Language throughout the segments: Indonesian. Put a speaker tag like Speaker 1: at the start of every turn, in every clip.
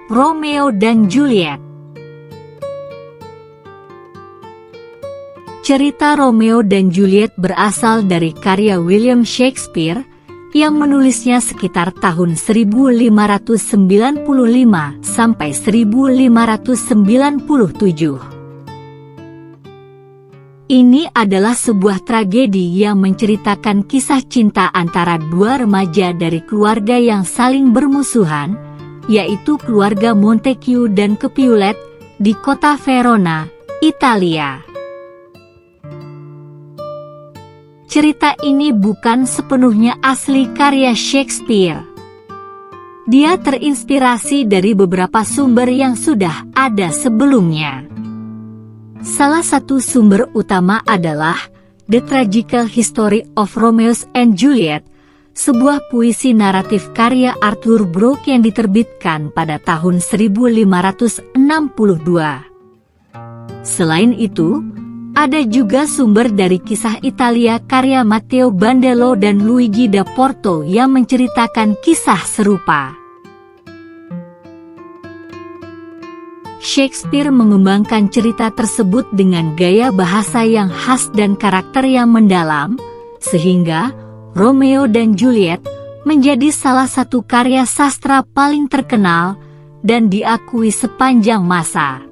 Speaker 1: Romeo dan Juliet. Cerita Romeo dan Juliet berasal dari karya William Shakespeare yang menulisnya sekitar tahun 1595 sampai 1597. Ini adalah sebuah tragedi yang menceritakan kisah cinta antara dua remaja dari keluarga yang saling bermusuhan, yaitu keluarga Montague dan Capulet di kota Verona, Italia. Cerita ini bukan sepenuhnya asli karya Shakespeare. Dia terinspirasi dari beberapa sumber yang sudah ada sebelumnya. Salah satu sumber utama adalah The Tragical History of Romeo and Juliet, sebuah puisi naratif karya Arthur Brooke yang diterbitkan pada tahun 1562. Selain itu, ada juga sumber dari kisah Italia karya Matteo Bandello dan Luigi da Porto yang menceritakan kisah serupa. Shakespeare mengembangkan cerita tersebut dengan gaya bahasa yang khas dan karakter yang mendalam, sehingga Romeo dan Juliet menjadi salah satu karya sastra paling terkenal dan diakui sepanjang masa.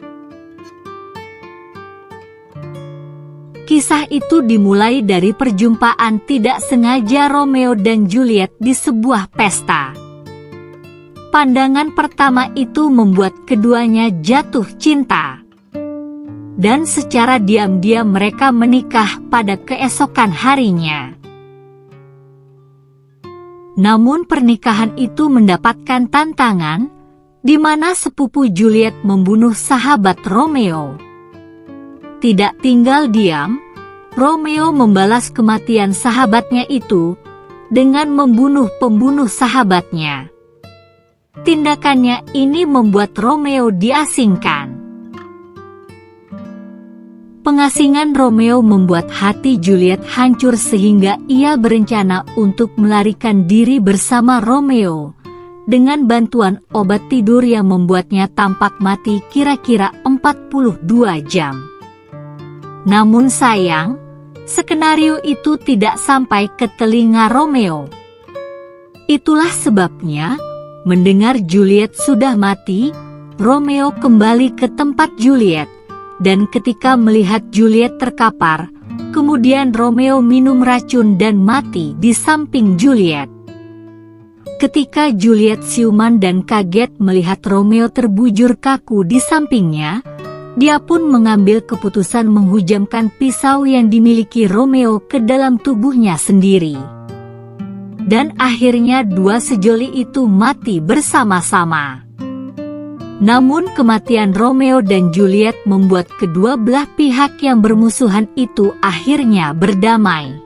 Speaker 1: Kisah itu dimulai dari perjumpaan tidak sengaja Romeo dan Juliet di sebuah pesta. Pandangan pertama itu membuat keduanya jatuh cinta. Dan secara diam-diam mereka menikah pada keesokan harinya. Namun pernikahan itu mendapatkan tantangan, di mana sepupu Juliet membunuh sahabat Romeo. Tidak tinggal diam, Romeo membalas kematian sahabatnya itu dengan membunuh pembunuh sahabatnya. Tindakannya ini membuat Romeo diasingkan. Pengasingan Romeo membuat hati Juliet hancur sehingga ia berencana untuk melarikan diri bersama Romeo dengan bantuan obat tidur yang membuatnya tampak mati kira-kira 42 jam. Namun sayang, skenario itu tidak sampai ke telinga Romeo. Itulah sebabnya, mendengar Juliet sudah mati, Romeo kembali ke tempat Juliet, dan ketika melihat Juliet terkapar, kemudian Romeo minum racun dan mati di samping Juliet. Ketika Juliet siuman dan kaget melihat Romeo terbujur kaku di sampingnya, dia pun mengambil keputusan menghujamkan pisau yang dimiliki Romeo ke dalam tubuhnya sendiri. Dan akhirnya dua sejoli itu mati bersama-sama. Namun kematian Romeo dan Juliet membuat kedua belah pihak yang bermusuhan itu akhirnya berdamai.